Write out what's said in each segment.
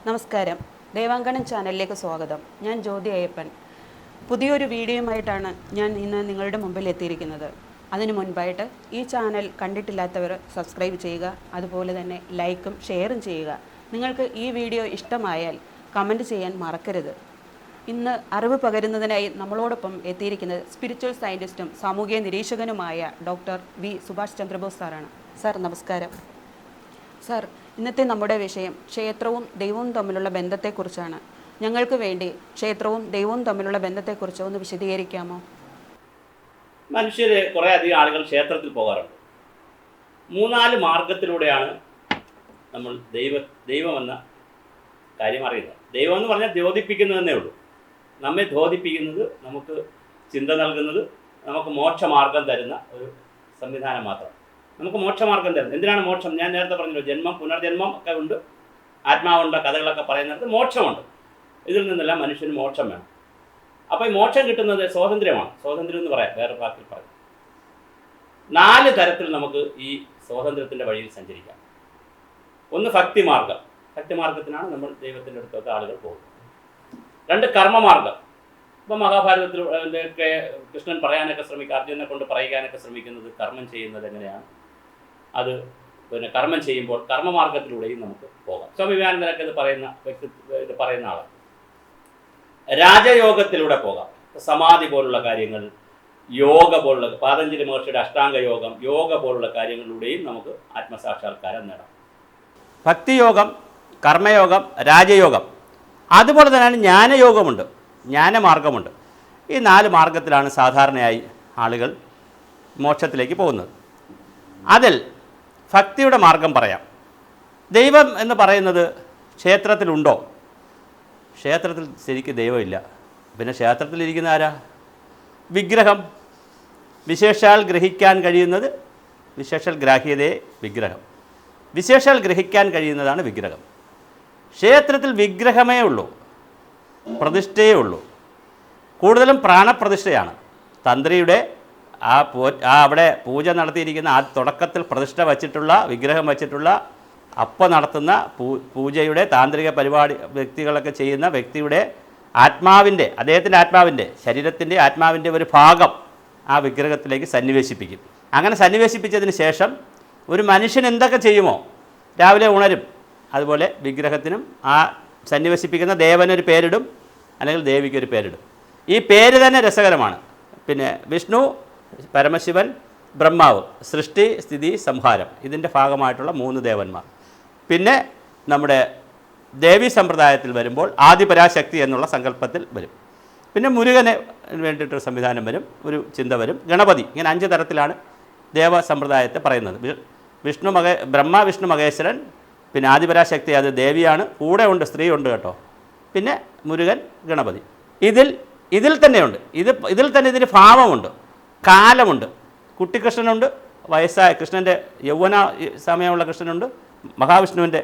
നമസ്കാരം, ദേവാങ്കണം ചാനലിലേക്ക് സ്വാഗതം. ഞാൻ ജ്യോതി അയ്യപ്പൻ. പുതിയൊരു വീഡിയോയുമായിട്ടാണ് ഞാൻ ഇന്ന് നിങ്ങളുടെ മുമ്പിൽ എത്തിയിരിക്കുന്നത്. അതിനു മുൻപായിട്ട് ഈ ചാനൽ കണ്ടിട്ടില്ലാത്തവർ സബ്സ്ക്രൈബ് ചെയ്യുക, അതുപോലെ തന്നെ ലൈക്കും ഷെയറും ചെയ്യുക. നിങ്ങൾക്ക് ഈ വീഡിയോ ഇഷ്ടമായാൽ കമൻറ്റ് ചെയ്യാൻ മറക്കരുത്. ഇന്ന് അറിവ് പകരുന്നതിനായി നമ്മളോടൊപ്പം എത്തിയിരിക്കുന്നത് സ്പിരിച്വൽ സയൻറ്റിസ്റ്റും സാമൂഹിക നിരീക്ഷകനുമായ ഡോക്ടർ വി സുഭാഷ് ചന്ദ്രബോസ് സാറാണ്. സാർ നമസ്കാരം. സാർ, ഇന്നത്തെ നമ്മുടെ വിഷയം ക്ഷേത്രവും ദൈവവും തമ്മിലുള്ള ബന്ധത്തെക്കുറിച്ചാണ്. ഞങ്ങൾക്ക് വേണ്ടി ക്ഷേത്രവും ദൈവവും തമ്മിലുള്ള ബന്ധത്തെക്കുറിച്ച് ഒന്ന് വിശദീകരിക്കാമോ? മനുഷ്യർ കുറേ അധികം ആളുകൾ ക്ഷേത്രത്തിൽ പോകാറുണ്ട്. 3-4 മാർഗത്തിലൂടെയാണ് നമ്മൾ ദൈവമെന്ന കാര്യം അറിയുന്നത്. ദൈവം എന്ന് പറഞ്ഞാൽ ദ്യോതിപ്പിക്കുന്നതെന്നേ ഉള്ളൂ. നമ്മെ ദ്യോതിപ്പിക്കുന്നത്, നമുക്ക് ചിന്ത നൽകുന്നത്, നമുക്ക് മോക്ഷമാർഗം തരുന്ന ഒരു സംവിധാനം മാത്രം. നമുക്ക് മോക്ഷമാർഗം തരുന്നത്. എന്തിനാണ് മോക്ഷം? ഞാൻ നേരത്തെ പറഞ്ഞല്ലോ, ജന്മം പുനർജന്മം ഒക്കെ ഉണ്ട്, ആത്മാവുണ്ട്, കഥകളൊക്കെ പറയുന്നിടത്ത് മോക്ഷമുണ്ട്. ഇതിൽ നിന്നെല്ലാം മനുഷ്യന് മോക്ഷം വേണം. അപ്പോൾ ഈ മോക്ഷം കിട്ടുന്നത് സ്വാതന്ത്ര്യമാണ്. സ്വാതന്ത്ര്യം എന്ന് പറയാം, വേറെ വാക്കിൽ പറയാം. 4 തരത്തിൽ നമുക്ക് ഈ സ്വാതന്ത്ര്യത്തിൻ്റെ വഴിയിൽ സഞ്ചരിക്കാം. ഒന്ന് ഭക്തിമാർഗം. ഭക്തിമാർഗത്തിനാണ് നമ്മൾ ദൈവത്തിൻ്റെ അടുത്തൊക്കെ ആളുകൾ പോകുന്നത്. 2 കർമ്മമാർഗം. ഇപ്പം മഹാഭാരതത്തിൽ ഒക്കെ കൃഷ്ണൻ പറയാനൊക്കെ ശ്രമിക്കുക, അർജുനെ കൊണ്ട് പറയിക്കാനൊക്കെ ശ്രമിക്കുന്നത് കർമ്മം ചെയ്യുന്നത് എങ്ങനെയാണ്. അത് പിന്നെ കർമ്മം ചെയ്യുമ്പോൾ കർമ്മമാർഗത്തിലൂടെയും നമുക്ക് പോകാം. സ്വാമി വിവേകാനന്ദനൊക്കെ ഇത് പറയുന്ന ആളാണ്. രാജയോഗത്തിലൂടെ പോകാം. സമാധി പോലുള്ള കാര്യങ്ങൾ, യോഗ പോലുള്ള, പാതഞ്ജലി മഹർഷിയുടെ അഷ്ടാംഗ യോഗം, യോഗ പോലുള്ള കാര്യങ്ങളിലൂടെയും നമുക്ക് ആത്മസാക്ഷാത്കാരം നേടാം. ഭക്തിയോഗം, കർമ്മയോഗം, രാജയോഗം, അതുപോലെ തന്നെയാണ് ജ്ഞാനയോഗമുണ്ട്, ജ്ഞാനമാർഗമുണ്ട്. ഈ 4 മാർഗത്തിലാണ് സാധാരണയായി ആളുകൾ മോക്ഷത്തിലേക്ക് പോകുന്നത്. അതിൽ ഭക്തിയുടെ മാർഗം പറയാം. ദൈവം എന്ന് പറയുന്നത് ക്ഷേത്രത്തിലുണ്ടോ? ക്ഷേത്രത്തിൽ ശരിക്കും ദൈവമില്ല. പിന്നെ ക്ഷേത്രത്തിലിരിക്കുന്ന ആരാ? വിഗ്രഹം. വിശേഷാൽ ഗ്രഹിക്കാൻ കഴിയുന്നത്, വിശേഷാൽ ഗ്രാഹ്യതയെ വിഗ്രഹം. വിശേഷാൽ ഗ്രഹിക്കാൻ കഴിയുന്നതാണ് വിഗ്രഹം. ക്ഷേത്രത്തിൽ വിഗ്രഹമേ ഉള്ളൂ, പ്രതിഷ്ഠയേ ഉള്ളൂ. കൂടുതലും പ്രാണപ്രതിഷ്ഠയാണ്. തന്ത്രിയുടെ അവിടെ പൂജ നടത്തിയിരിക്കുന്ന ആ തുടക്കത്തിൽ പ്രതിഷ്ഠ വച്ചിട്ടുള്ള, വിഗ്രഹം വച്ചിട്ടുള്ള, അപ്പം നടത്തുന്ന പൂജയുടെ താന്ത്രിക പരിപാടി വ്യക്തികളൊക്കെ ചെയ്യുന്ന വ്യക്തിയുടെ ആത്മാവിൻ്റെ, അദ്ദേഹത്തിൻ്റെ ആത്മാവിൻ്റെ, ശരീരത്തിൻ്റെ ആത്മാവിൻ്റെ ഒരു ഭാഗം ആ വിഗ്രഹത്തിലേക്ക് സന്നിവേശിപ്പിക്കും. അങ്ങനെ സന്നിവേശിപ്പിച്ചതിന് ശേഷം ഒരു മനുഷ്യൻ എന്തൊക്കെ ചെയ്യുമോ, രാവിലെ ഉണരും, അതുപോലെ വിഗ്രഹത്തിനും ആ സന്നിവേശിപ്പിക്കുന്ന ദേവനൊരു പേരിടും, അല്ലെങ്കിൽ ദേവിക്കൊരു പേരിടും. ഈ പേര് തന്നെ രസകരമാണ്. പിന്നെ വിഷ്ണു, പരമശിവൻ, ബ്രഹ്മാവ്, സൃഷ്ടി, സ്ഥിതി, സംഹാരം, ഇതിൻ്റെ ഭാഗമായിട്ടുള്ള 3 ദേവന്മാർ. പിന്നെ നമ്മുടെ ദേവീ സമ്പ്രദായത്തിൽ വരുമ്പോൾ ആദിപരാശക്തി എന്നുള്ള സങ്കല്പത്തിൽ വരും. പിന്നെ മുരുകന് വേണ്ടിയിട്ടൊരു സംവിധാനം വരും, ഒരു ചിന്ത വരും, ഗണപതി. ഇങ്ങനെ 5 തരത്തിലാണ് ദേവസമ്പ്രദായത്തെ പറയുന്നത്. ബ്രഹ്മ, വിഷ്ണു, മഹേശ്വരൻ, പിന്നെ ആദിപരാശക്തി, അത് ദേവിയാണ്, കൂടെ ഉണ്ട്, സ്ത്രീ ഉണ്ട് കേട്ടോ. പിന്നെ മുരുകൻ, ഗണപതി. ഇതിൽ തന്നെയുണ്ട്, ഇതിൽ തന്നെ ഇതിന് ഭാവമുണ്ട്, കാലമുണ്ട്. കുട്ടിക്കൃഷ്ണനുണ്ട്, വയസ്സായ കൃഷ്ണൻ്റെ യൗവന സമയമുള്ള കൃഷ്ണനുണ്ട്, മഹാവിഷ്ണുവിൻ്റെ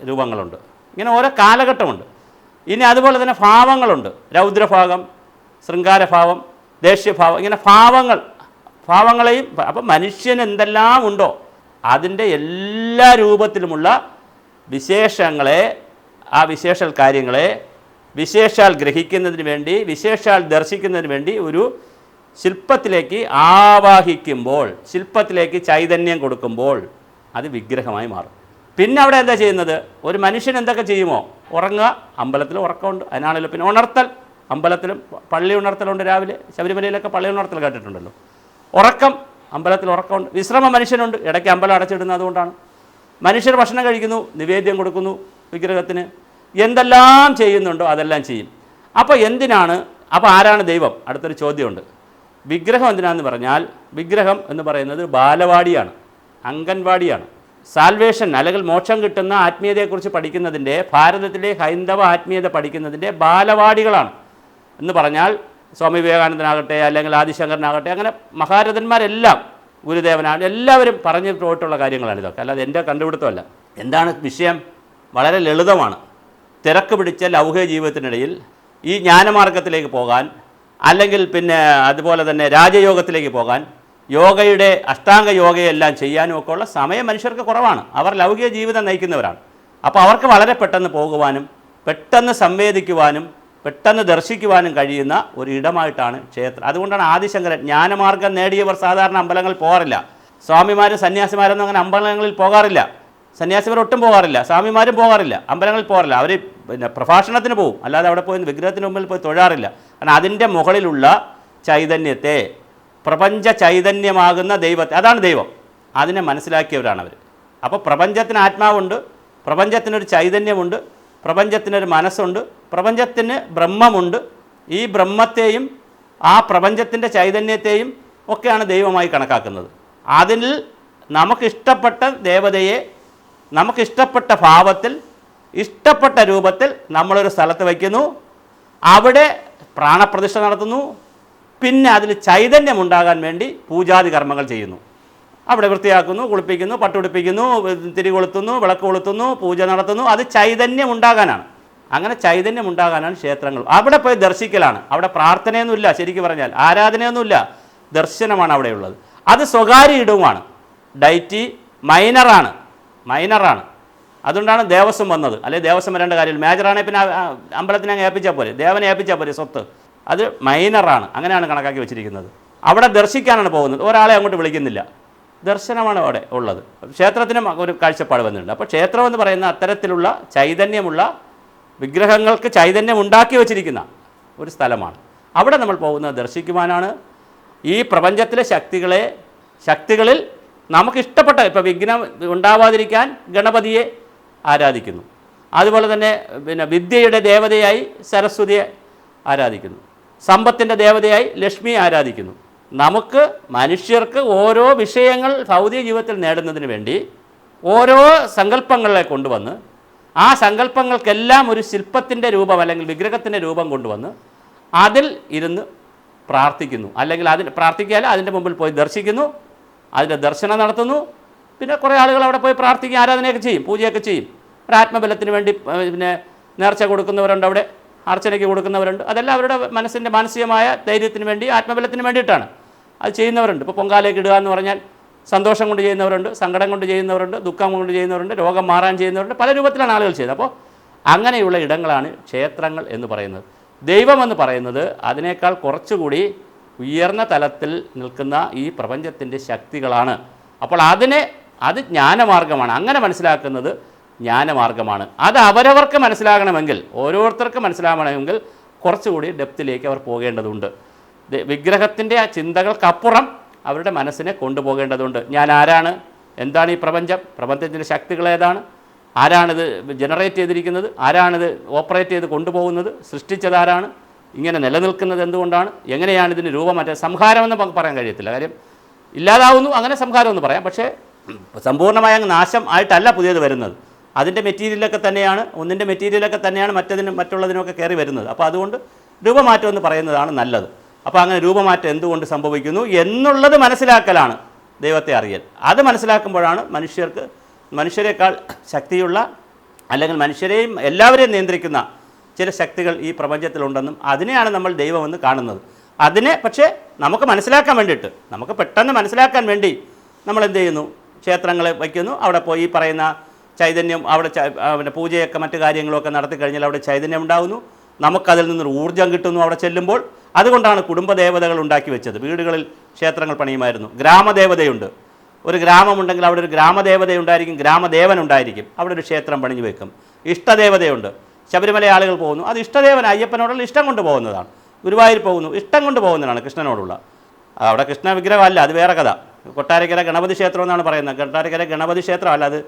രൂപങ്ങളുണ്ട്. ഇങ്ങനെ ഓരോ കാലഘട്ടമുണ്ട്. ഇനി അതുപോലെ തന്നെ ഭാവങ്ങളുണ്ട്. രൗദ്രഭാവം, ശൃംഗാരഭാവം, ദേഷ്യഭാവം, ഇങ്ങനെ ഭാവങ്ങളെയും. അപ്പം മനുഷ്യന് എന്തെല്ലാം ഉണ്ടോ അതിൻ്റെ എല്ലാ രൂപത്തിലുമുള്ള വിശേഷങ്ങളെ, ആ വിശേഷൽ കാര്യങ്ങളെ വിശേഷാൽ ഗ്രഹിക്കുന്നതിന് വേണ്ടി, വിശേഷാൽ ദർശിക്കുന്നതിന് വേണ്ടി ഒരു ശില്പത്തിലേക്ക് ആവാഹിക്കുമ്പോൾ, ശില്പത്തിലേക്ക് ചൈതന്യം കൊടുക്കുമ്പോൾ അത് വിഗ്രഹമായി മാറും. പിന്നെ അവിടെ എന്താ ചെയ്യുന്നത്? ഒരു മനുഷ്യൻ എന്തൊക്കെ ചെയ്യുമോ? ഉറങ്ങുക, അമ്പലത്തിൽ ഉറക്കമുണ്ട്, അതിനാണല്ലോ. പിന്നെ ഉണർത്തൽ, അമ്പലത്തിലും പള്ളി ഉണർത്തലുണ്ട്. രാവിലെ ശബരിമലയിലൊക്കെ പള്ളി ഉണർത്തൽ കേട്ടിട്ടുണ്ടല്ലോ. ഉറക്കം, അമ്പലത്തിൽ ഉറക്കമുണ്ട്. വിശ്രമം മനുഷ്യനുണ്ട്, ഇടയ്ക്ക് അമ്പലം അടച്ചിടുന്നത് അതുകൊണ്ടാണ്. മനുഷ്യർ ഭക്ഷണം കഴിക്കുന്നു, നിവേദ്യം കൊടുക്കുന്നു വിഗ്രഹത്തിന്, എന്തെല്ലാം ചെയ്യുന്നുണ്ടോ അതെല്ലാം ചെയ്യും. അപ്പോൾ എന്തിനാണ്? അപ്പോൾ ആരാണ് ദൈവം? അടുത്തൊരു ചോദ്യമുണ്ട്. വിഗ്രഹം എന്തിനാണെന്ന് പറഞ്ഞാൽ, വിഗ്രഹം എന്ന് പറയുന്നത് ബാലവാടിയാണ്, അംഗൻവാടിയാണ്. സാൽവേഷൻ അല്ലെങ്കിൽ മോക്ഷം കിട്ടുന്ന ആത്മീയതയെക്കുറിച്ച് പഠിക്കുന്നതിൻ്റെ, ഭാരതത്തിലെ ഹൈന്ദവ ആത്മീയത പഠിക്കുന്നതിൻ്റെ ബാലവാടികളാണ്. എന്ന് പറഞ്ഞാൽ സ്വാമി വിവേകാനന്ദനാകട്ടെ, അല്ലെങ്കിൽ ആദിശങ്കരനാകട്ടെ, അങ്ങനെ മഹാരഥന്മാരെല്ലാം, ഗുരുദേവനാണ്, എല്ലാവരും പറഞ്ഞു പോയിട്ടുള്ള കാര്യങ്ങളാണ് ഇതൊക്കെ. അല്ലാതെ എൻ്റെ കണ്ടുപിടുത്തമല്ല. എന്താണ് വിഷയം? വളരെ ലളിതമാണ്. തിരക്ക് പിടിച്ച ലൗകിക ജീവിതത്തിനിടയിൽ ഈ ജ്ഞാനമാർഗത്തിലേക്ക് പോകാൻ, അല്ലെങ്കിൽ പിന്നെ അതുപോലെ തന്നെ രാജയോഗത്തിലേക്ക് പോകാൻ, യോഗയുടെ അഷ്ടാംഗ യോഗയെല്ലാം ചെയ്യാനും ഒക്കെ ഉള്ള സമയം മനുഷ്യർക്ക് കുറവാണ്. അവർ ലൗകിക ജീവിതം നയിക്കുന്നവരാണ്. അപ്പോൾ അവർക്ക് വളരെ പെട്ടെന്ന് പോകുവാനും പെട്ടെന്ന് സംവേദിക്കുവാനും പെട്ടെന്ന് ദർശിക്കുവാനും കഴിയുന്ന ഒരു ഇടമായിട്ടാണ് ക്ഷേത്രം. അതുകൊണ്ടാണ് ആദിശങ്കരൻ ജ്ഞാനമാർഗം നേടിയവർ സാധാരണ അമ്പലങ്ങളിൽ പോകാറില്ല. സ്വാമിമാരും സന്യാസിമാരൊന്നും അങ്ങനെ അമ്പലങ്ങളിൽ പോകാറില്ല. സന്യാസിമാർ ഒട്ടും പോകാറില്ല, സ്വാമിമാരും പോകാറില്ല, അമ്പലങ്ങളിൽ പോകാറില്ല. അവർ പിന്നെ പ്രഭാഷണത്തിന് പോകും, അല്ലാതെ അവിടെ പോയി വിഗ്രഹത്തിന് മുമ്പിൽ പോയി തൊഴാറില്ല. കാരണം അതിൻ്റെ മുകളിലുള്ള ചൈതന്യത്തെ, പ്രപഞ്ച ചൈതന്യമാകുന്ന ദൈവത്തെ, അതാണ് ദൈവം, അതിനെ മനസ്സിലാക്കിയവരാണ് അവർ. അപ്പോൾ പ്രപഞ്ചത്തിന് ആത്മാവുണ്ട്, പ്രപഞ്ചത്തിനൊരു ചൈതന്യമുണ്ട്, പ്രപഞ്ചത്തിനൊരു മനസ്സുണ്ട്, പ്രപഞ്ചത്തിന് ബ്രഹ്മമുണ്ട്. ഈ ബ്രഹ്മത്തെയും ആ പ്രപഞ്ചത്തിൻ്റെ ചൈതന്യത്തെയും ഒക്കെയാണ് ദൈവമായി കണക്കാക്കുന്നത്. അതിൽ നമുക്കിഷ്ടപ്പെട്ട ദേവതയെ നമുക്കിഷ്ടപ്പെട്ട ഭാവത്തിൽ ഇഷ്ടപ്പെട്ട രൂപത്തിൽ നമ്മളൊരു സ്ഥലത്ത് വയ്ക്കുന്നു, അവിടെ പ്രാണപ്രതിഷ്ഠ നടത്തുന്നു, പിന്നെ അതിൽ ചൈതന്യം ഉണ്ടാകാൻ വേണ്ടി പൂജാതി കർമ്മങ്ങൾ ചെയ്യുന്നു. അവിടെ വൃത്തിയാക്കുന്നു, കുളിപ്പിക്കുന്നു, പട്ടുപിടിപ്പിക്കുന്നു, തിരി കൊളുത്തുന്നു, വിളക്ക് കൊളുത്തുന്നു, പൂജ നടത്തുന്നു. അത് ചൈതന്യം ഉണ്ടാകാനാണ്. അങ്ങനെ ചൈതന്യം ഉണ്ടാകാനാണ് ക്ഷേത്രങ്ങൾ. അവിടെ പോയി ദർശിക്കലാണ്. അവിടെ പ്രാർത്ഥനയൊന്നുമില്ല, ശരിക്കും പറഞ്ഞാൽ ആരാധനയൊന്നുമില്ല, ദർശനമാണ് അവിടെയുള്ളത്. അത് സ്വകാര്യ ഇടവുമാണ്. ഡൈറ്റി മൈനറാണ്. അതുകൊണ്ടാണ് ദേവസ്വം വന്നത്. അല്ലെങ്കിൽ ദേവസ്വം വരേണ്ട കാര്യമില്ല. മേജറാണെങ്കിൽ പിന്നെ അമ്പലത്തിനെ അങ്ങ് ഏൽപ്പിച്ചാൽ പോരെ, ദേവനെ ഏൽപ്പിച്ചാൽ പോരെ സ്വത്ത്. അത് മൈനറാണ്, അങ്ങനെയാണ് കണക്കാക്കി വെച്ചിരിക്കുന്നത്. അവിടെ ദർശിക്കാനാണ് പോകുന്നത്, ഒരാളെ അങ്ങോട്ട് വിളിക്കുന്നില്ല. ദർശനമാണ് അവിടെ ഉള്ളത്. ക്ഷേത്രത്തിനും ഒരു കാഴ്ചപ്പാട് വന്നിട്ടുണ്ട്. അപ്പോൾ ക്ഷേത്രം എന്ന് പറയുന്ന അത്തരത്തിലുള്ള ചൈതന്യമുള്ള വിഗ്രഹങ്ങൾക്ക് ചൈതന്യം ഉണ്ടാക്കി വച്ചിരിക്കുന്ന ഒരു സ്ഥലമാണ്. അവിടെ നമ്മൾ പോകുന്നത് ദർശിക്കുവാനാണ്. ഈ പ്രപഞ്ചത്തിലെ ശക്തികളിൽ നമുക്കിഷ്ടപ്പെട്ട, ഇപ്പോൾ വിഘ്നം ഉണ്ടാവാതിരിക്കാൻ ഗണപതിയെ ആരാധിക്കുന്നു. അതുപോലെ തന്നെ പിന്നെ വിദ്യയുടെ ദേവതയായി സരസ്വതിയെ ആരാധിക്കുന്നു. സമ്പത്തിൻ്റെ ദേവതയായി ലക്ഷ്മിയെ ആരാധിക്കുന്നു. നമുക്ക് മനുഷ്യർക്ക് ഓരോ വിഷയങ്ങൾ ഭൗതിക ജീവിതത്തിൽ നേടുന്നതിന് വേണ്ടി ഓരോ സങ്കല്പങ്ങളെ കൊണ്ടുവന്ന് ആ സങ്കല്പങ്ങൾക്കെല്ലാം ഒരു ശില്പത്തിൻ്റെ രൂപം അല്ലെങ്കിൽ വിഗ്രഹത്തിൻ്റെ രൂപം കൊണ്ടുവന്ന് അതിൽ ഇരുന്ന് പ്രാർത്ഥിക്കുന്നു. അല്ലെങ്കിൽ പ്രാർത്ഥിക്കുകയല്ല, അതിൻ്റെ മുമ്പിൽ പോയി ദർശിക്കുന്നു, അതിൻ്റെ ദർശനം നടത്തുന്നു. പിന്നെ കുറേ ആളുകൾ അവിടെ പോയി പ്രാർത്ഥിക്കുക, ആരാധനയൊക്കെ ചെയ്യും, പൂജയൊക്കെ ചെയ്യും. ഒരാത്മബലത്തിന് വേണ്ടി പിന്നെ നേർച്ച കൊടുക്കുന്നവരുണ്ട്, അവിടെ അർച്ചനയ്ക്ക് കൊടുക്കുന്നവരുണ്ട്. അതെല്ലാം അവരുടെ മനസ്സിൻ്റെ മാനസികമായ ധൈര്യത്തിന് വേണ്ടി, ആത്മബലത്തിന് വേണ്ടിയിട്ടാണ് അത് ചെയ്യുന്നവരുണ്ട്. ഇപ്പോൾ പൊങ്കാലയ്ക്ക് ഇടുക എന്ന് പറഞ്ഞാൽ സന്തോഷം കൊണ്ട് ചെയ്യുന്നവരുണ്ട്, സങ്കടം കൊണ്ട് ചെയ്യുന്നവരുണ്ട്, ദുഃഖം കൊണ്ട് ചെയ്യുന്നവരുണ്ട്, രോഗം മാറാൻ ചെയ്യുന്നവരുണ്ട്. പല രൂപത്തിലാണ് ആളുകൾ ചെയ്യുന്നത്. അപ്പോൾ അങ്ങനെയുള്ള ഇടങ്ങളാണ് ക്ഷേത്രങ്ങൾ എന്ന് പറയുന്നത്. ദൈവമെന്ന് പറയുന്നത് അതിനേക്കാൾ കുറച്ചുകൂടി ഉയർന്ന തലത്തിൽ നിൽക്കുന്ന ഈ പ്രപഞ്ചത്തിൻ്റെ ശക്തികളാണ്. അപ്പോൾ അത് ജ്ഞാനമാർഗമാണ്. അങ്ങനെ മനസ്സിലാക്കുന്നത് ജ്ഞാനമാർഗമാണ്. അത് അവരവർക്ക് മനസ്സിലാകണമെങ്കിൽ, ഓരോരുത്തർക്കും മനസ്സിലാകണമെങ്കിൽ കുറച്ചുകൂടി ഡെപ്തിലേക്ക് അവർ പോകേണ്ടതുണ്ട്. വിഗ്രഹത്തിൻ്റെ ആ ചിന്തകൾക്കപ്പുറം അവരുടെ മനസ്സിനെ കൊണ്ടുപോകേണ്ടതുണ്ട്. ഞാൻ ആരാണ്, എന്താണ് ഈ പ്രപഞ്ചം, പ്രപഞ്ചത്തിൻ്റെ ശക്തികൾ ഏതാണ്, ആരാണിത് ജനറേറ്റ് ചെയ്തിരിക്കുന്നത്, ആരാണിത് ഓപ്പറേറ്റ് ചെയ്ത് കൊണ്ടുപോകുന്നത്, സൃഷ്ടിച്ചതാരാണ്, ഇങ്ങനെ നിലനിൽക്കുന്നത് എന്തുകൊണ്ടാണ്, എങ്ങനെയാണ് ഇതിന് രൂപമാറ്റം. സംഹാരമെന്ന് പറയാൻ കഴിയത്തില്ല, കാര്യം ഇല്ലാതാവുന്നു, അങ്ങനെ സംഹാരമെന്ന് പറയാം. പക്ഷേ സമ്പൂർണ്ണമായ നാശം ആയിട്ടല്ല പുതിയത് വരുന്നത്. അതിൻ്റെ മെറ്റീരിയലൊക്കെ തന്നെയാണ്, ഒന്നിൻ്റെ മെറ്റീരിയലൊക്കെ തന്നെയാണ് മറ്റുള്ളതിനൊക്കെ കയറി വരുന്നത്. അപ്പോൾ അതുകൊണ്ട് രൂപമാറ്റം എന്ന് പറയുന്നതാണ് നല്ലത്. അപ്പോൾ അങ്ങനെ രൂപമാറ്റം എന്തുകൊണ്ട് സംഭവിക്കുന്നു എന്നുള്ളത് മനസ്സിലാക്കലാണ് ദൈവത്തെ അറിയൽ. അത് മനസ്സിലാക്കുമ്പോഴാണ് മനുഷ്യരെക്കാൾ ശക്തിയുള്ള, അല്ലെങ്കിൽ മനുഷ്യരെയും എല്ലാവരെയും നിയന്ത്രിക്കുന്ന ചില ശക്തികൾ ഈ പ്രപഞ്ചത്തിലുണ്ടെന്നും അതിനെയാണ് നമ്മൾ ദൈവമെന്ന് കാണുന്നത്. അതിനെ പക്ഷേ നമുക്ക് മനസ്സിലാക്കാൻ വേണ്ടിയിട്ട്, നമുക്ക് പെട്ടെന്ന് മനസ്സിലാക്കാൻ വേണ്ടി നമ്മൾ എന്ത് ചെയ്യുന്നു, ക്ഷേത്രങ്ങൾ വയ്ക്കുന്നു. അവിടെ പോയി ഈ പറയുന്ന ചൈതന്യം, അവിടെ പിന്നെ പൂജയൊക്കെ മറ്റു കാര്യങ്ങളൊക്കെ നടത്തി കഴിഞ്ഞാൽ അവിടെ ചൈതന്യം ഉണ്ടാകുന്നു. നമുക്കതിൽ നിന്നൊരു ഊർജ്ജം കിട്ടുന്നു അവിടെ ചെല്ലുമ്പോൾ. അതുകൊണ്ടാണ് കുടുംബദേവതകൾ ഉണ്ടാക്കി വെച്ചത്. വീടുകളിൽ ക്ഷേത്രങ്ങൾ പണിയുമായിരുന്നു. ഗ്രാമദേവതയുണ്ട്. ഒരു ഗ്രാമമുണ്ടെങ്കിൽ അവിടെ ഒരു ഗ്രാമദേവതയുണ്ടായിരിക്കും, ഗ്രാമദേവൻ ഉണ്ടായിരിക്കും. അവിടെ ഒരു ക്ഷേത്രം പണിഞ്ഞു വെക്കും. ഇഷ്ടദേവതയുണ്ട്. ശബരിമല ആളുകൾ പോകുന്നു, അത് ഇഷ്ടദേവൻ അയ്യപ്പനോടുള്ള ഇഷ്ടം കൊണ്ട് പോകുന്നതാണ്. ഗുരുവായൂർ പോകുന്നു, ഇഷ്ടം കൊണ്ട് പോകുന്നതാണ് കൃഷ്ണനോടുള്ള. അവിടെ കൃഷ്ണ വിഗ്രഹമല്ല, അത് വേറെ കഥ. കൊട്ടാരക്കര ഗണപതി ക്ഷേത്രം എന്നാണ് പറയുന്നത്. കൊട്ടാരക്കര ഗണപതി ക്ഷേത്രമല്ല, അത്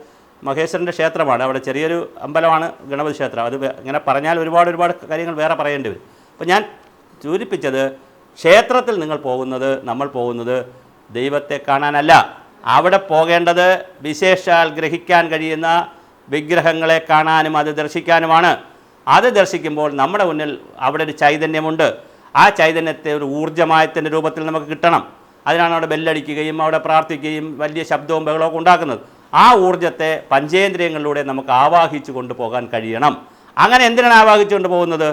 മഹേശ്വരൻ്റെ ക്ഷേത്രമാണ്. അവിടെ ചെറിയൊരു അമ്പലമാണ് ഗണപതി ക്ഷേത്രം. അത് ഇങ്ങനെ പറഞ്ഞാൽ ഒരുപാട് കാര്യങ്ങൾ വേറെ പറയേണ്ടി വരും. അപ്പോൾ ഞാൻ സൂചിപ്പിച്ചത്, ക്ഷേത്രത്തിൽ നമ്മൾ പോകുന്നത് ദൈവത്തെ കാണാനല്ല. അവിടെ പോകേണ്ടത് വിശേഷാൽ ഗ്രഹിക്കാൻ കഴിയുന്ന വിഗ്രഹങ്ങളെ കാണാനും അത് ദർശിക്കാനുമാണ്. അത് ദർശിക്കുമ്പോൾ നമ്മുടെ മുന്നിൽ അവിടെ ഒരു ചൈതന്യമുണ്ട്. ആ ചൈതന്യത്തെ ഒരു ഊർജ്ജമയത്തിൻ്റെ രൂപത്തിൽ നമുക്ക് കിട്ടണം. അതിനാണ് അവിടെ ബെല്ലടിക്കുകയും അവിടെ പ്രാർത്ഥിക്കുകയും വലിയ ശബ്ദവും ബഹളമൊക്കെ ഉണ്ടാക്കുന്നത്. ആ ഊർജ്ജത്തെ പഞ്ചേന്ദ്രിയങ്ങളിലൂടെ നമുക്ക് ആവാഹിച്ചു കൊണ്ടുപോകാൻ കഴിയണം. അങ്ങനെ എന്തിനാണ് ആവാഹിച്ചു കൊണ്ടുപോകുന്നത്?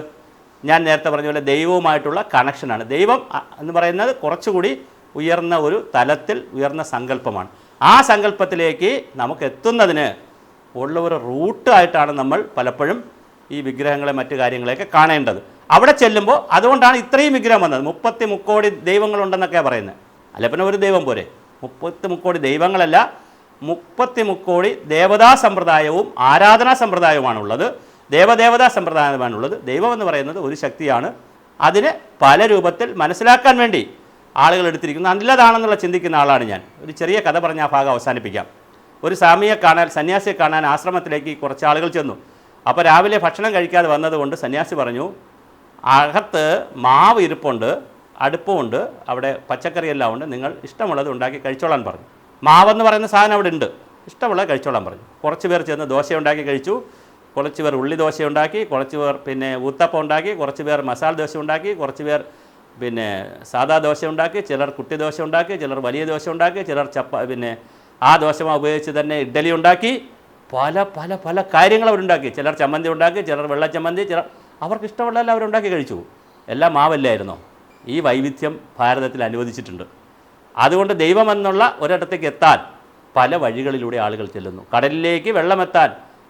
ഞാൻ നേരത്തെ പറഞ്ഞ പോലെ ദൈവവുമായിട്ടുള്ള കണക്ഷനാണ്. ദൈവം എന്ന് പറയുന്നത് കുറച്ചുകൂടി ഉയർന്ന ഒരു തലത്തിൽ ഉയർന്ന സങ്കല്പമാണ്. ആ സങ്കല്പത്തിലേക്ക് നമുക്ക് എത്തുന്നതിന് ഉള്ള ഒരു റൂട്ടായിട്ടാണ് നമ്മൾ പലപ്പോഴും ഈ വിഗ്രഹങ്ങളെ മറ്റു കാര്യങ്ങളെയൊക്കെ കാണേണ്ടത്. അവിടെ ചെല്ലുമ്പോൾ അതുകൊണ്ടാണ് ഇത്രയും വിഗ്രഹം വന്നത്. 30 മുക്കോടി ദൈവങ്ങളുണ്ടെന്നൊക്കെയാണ് പറയുന്നത്. അല്ല പിന്നെ ഒരു ദൈവം പോരെ? 30 മുക്കോടി ദൈവങ്ങളല്ല, 30 മുക്കോടി ദേവതാ സമ്പ്രദായവും ആരാധനാ സമ്പ്രദായവുമാണുള്ളത്, ദേവദേവതാ സമ്പ്രദായമാണുള്ളത്. ദൈവം എന്ന് പറയുന്നത് ഒരു ശക്തിയാണ്. അതിനെ പല രൂപത്തിൽ മനസ്സിലാക്കാൻ വേണ്ടി ആളുകൾ എടുത്തിരിക്കുന്നു. നല്ലതാണെന്നുള്ള ചിന്തിക്കുന്ന ആളാണ് ഞാൻ. ഒരു ചെറിയ കഥ പറഞ്ഞ് ആ ഭാഗം അവസാനിപ്പിക്കാം. ഒരു സന്യാസിയെ കാണാൻ ആശ്രമത്തിലേക്ക് കുറച്ച് ആളുകൾ ചെന്നു. അപ്പോൾ രാവിലെ ഭക്ഷണം കഴിക്കാതെ വന്നതുകൊണ്ട് സന്യാസി പറഞ്ഞു, അകത്ത് മാവ് ഇരിപ്പുണ്ട്, അടുപ്പമുണ്ട്, അവിടെ പച്ചക്കറിയെല്ലാം ഉണ്ട്, നിങ്ങൾ ഇഷ്ടമുള്ളത് ഉണ്ടാക്കി കഴിച്ചോളാൻ പറഞ്ഞു. മാവെന്ന് പറയുന്ന സാധനം അവിടെ ഉണ്ട്, ഇഷ്ടമുള്ളത് കഴിച്ചോളാൻ പറഞ്ഞു. കുറച്ച് പേർ ചെന്ന് ദോശ ഉണ്ടാക്കി കഴിച്ചു, കുറച്ച് പേർ ഉള്ളി ദോശ ഉണ്ടാക്കി, കുറച്ച് പേർ പിന്നെ ഊത്തപ്പം ഉണ്ടാക്കി, കുറച്ച് പേർ മസാല ദോശ ഉണ്ടാക്കി, കുറച്ച് പേർ പിന്നെ സാദാ ദോശ ഉണ്ടാക്കി, ചിലർ കുട്ടി ദോശ ഉണ്ടാക്കി, ചിലർ വലിയ ദോശ ഉണ്ടാക്കി, ചിലർ പിന്നെ ആ ദോശമാവ് ഉപയോഗിച്ച് തന്നെ ഇഡ്ഡലി ഉണ്ടാക്കി, പല പല പല കാര്യങ്ങൾ അവരുണ്ടാക്കി. ചിലർ ചമ്മന്തി ഉണ്ടാക്കി, ചിലർ വെള്ളച്ചമ്മന്തി, ചിലർ അവർക്ക് ഇഷ്ടമുള്ളതെല്ലാം അവരുണ്ടാക്കി കഴിച്ചു. എല്ലാം മാവല്ലായിരുന്നോ? ഈ വൈവിധ്യം ഭാരതത്തിൽ അനുവദിച്ചിട്ടുണ്ട്. അതുകൊണ്ട് ദൈവമെന്നുള്ള ഒരിടത്തേക്ക് എത്താൻ പല വഴികളിലൂടെ ആളുകൾ ചെല്ലുന്നു. കടലിലേക്ക് വെള്ളമെത്താൻ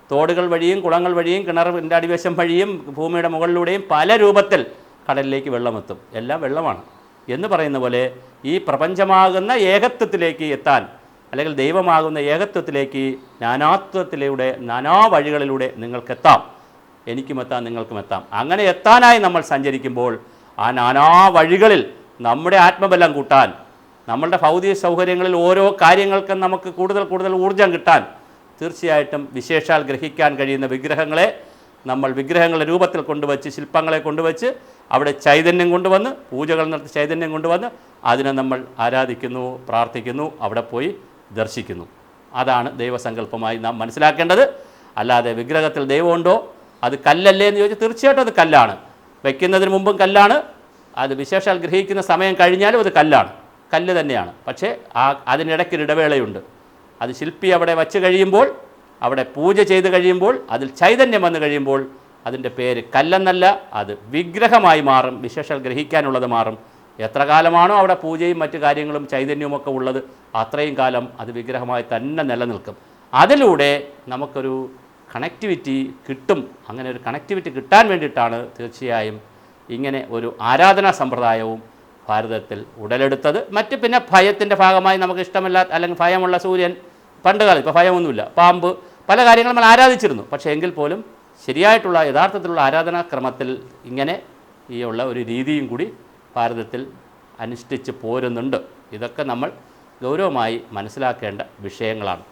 തോടുകൾ വഴിയും കുളങ്ങൾ വഴിയും കിണറിൻ്റെ അടിവശം വഴിയും ഭൂമിയുടെ മുകളിലൂടെയും പല രൂപത്തിൽ കടലിലേക്ക് വെള്ളമെത്തും. എല്ലാം വെള്ളമാണ് എന്ന് പറയുന്ന പോലെ ഈ പ്രപഞ്ചമാകുന്ന ഏകത്വത്തിലേക്ക് എത്താൻ, അല്ലെങ്കിൽ ദൈവമാകുന്ന ഏകത്വത്തിലേക്ക് നാനാത്വത്തിലൂടെ നാനാ വഴികളിലൂടെ നിങ്ങൾക്കെത്താം. എനിക്കും എത്താം, നിങ്ങൾക്കും എത്താം. അങ്ങനെ എത്താനായി നമ്മൾ സഞ്ചരിക്കുമ്പോൾ ആ നാനാ വഴികളിൽ നമ്മുടെ ആത്മബലം കൂട്ടാൻ, നമ്മളുടെ ഭൗതിക സൗകര്യങ്ങളിൽ ഓരോ കാര്യങ്ങൾക്കും നമുക്ക് കൂടുതൽ കൂടുതൽ ഊർജം കിട്ടാൻ തീർച്ചയായിട്ടും വിശേഷാൽ ഗ്രഹിക്കാൻ കഴിയുന്ന വിഗ്രഹങ്ങളെ നമ്മൾ വിഗ്രഹങ്ങളുടെ രൂപത്തിൽ കൊണ്ടുവച്ച്, ശില്പങ്ങളെ കൊണ്ടുവച്ച് അവിടെ ചൈതന്യം കൊണ്ടുവന്ന്, പൂജകൾ നടത്തി ചൈതന്യം കൊണ്ടുവന്ന് അതിനെ നമ്മൾ ആരാധിക്കുന്നു, പ്രാർത്ഥിക്കുന്നു, അവിടെ പോയി ദർശിക്കുന്നു. അതാണ് ദൈവസങ്കല്പമായി നാം മനസ്സിലാക്കേണ്ടത്. അല്ലാതെ വിഗ്രഹത്തിൽ ദൈവമുണ്ടോ, അത് കല്ലല്ലേ എന്ന് ചോദിച്ചാൽ തീർച്ചയായിട്ടും അത് കല്ലാണ്. വയ്ക്കുന്നതിന് മുമ്പും കല്ലാണ്, അത് വിശേഷാൽ ഗ്രഹിക്കുന്ന സമയം കഴിഞ്ഞാലും അത് കല്ലാണ്, കല്ല് തന്നെയാണ്. പക്ഷേ അതിനിടയ്ക്കൊരു ഇടവേളയുണ്ട്. അത് ശില്പി അവിടെ വച്ച് കഴിയുമ്പോൾ, അവിടെ പൂജ ചെയ്ത് കഴിയുമ്പോൾ, അതിൽ ചൈതന്യം വന്നു കഴിയുമ്പോൾ അതിൻ്റെ പേര് കല്ലെന്നല്ല, അത് വിഗ്രഹമായി മാറും, വിശേഷാൽ ഗ്രഹിക്കാനുള്ളത് മാറും. എത്ര കാലമാണോ അവിടെ പൂജയും മറ്റു കാര്യങ്ങളും ചൈതന്യവുമൊക്കെ ഉള്ളത് അത്രയും കാലം അത് വിഗ്രഹമായി തന്നെ നിലനിൽക്കും. അതിലൂടെ നമുക്കൊരു കണക്ടിവിറ്റി കിട്ടും. അങ്ങനെ ഒരു കണക്ടിവിറ്റി കിട്ടാൻ വേണ്ടിയിട്ടാണ് തീർച്ചയായും ഇങ്ങനെ ഒരു ആരാധനാ സമ്പ്രദായവും ഭാരതത്തിൽ ഉടലെടുത്തത്. മറ്റ് പിന്നെ ഭയത്തിൻ്റെ ഭാഗമായി നമുക്ക് ഇഷ്ടമില്ലാത്ത അല്ലെങ്കിൽ ഭയമുള്ള സൂര്യൻ, പണ്ട് കാലം, ഇപ്പോൾ ഭയമൊന്നുമില്ല, പാമ്പ്, പല കാര്യങ്ങൾ നമ്മൾ ആരാധിച്ചിരുന്നു. പക്ഷേ എങ്കിൽ പോലും ശരിയായിട്ടുള്ള യഥാർത്ഥത്തിലുള്ള ആരാധനാക്രമത്തിൽ ഇങ്ങനെ ഈ ഉള്ള ഒരു രീതിയും കൂടി ഭാരതത്തിൽ അനുഷ്ഠിച്ച് പോരുന്നുണ്ട്. ഇതൊക്കെ നമ്മൾ ഗൗരവമായി മനസ്സിലാക്കേണ്ട വിഷയങ്ങളാണ്.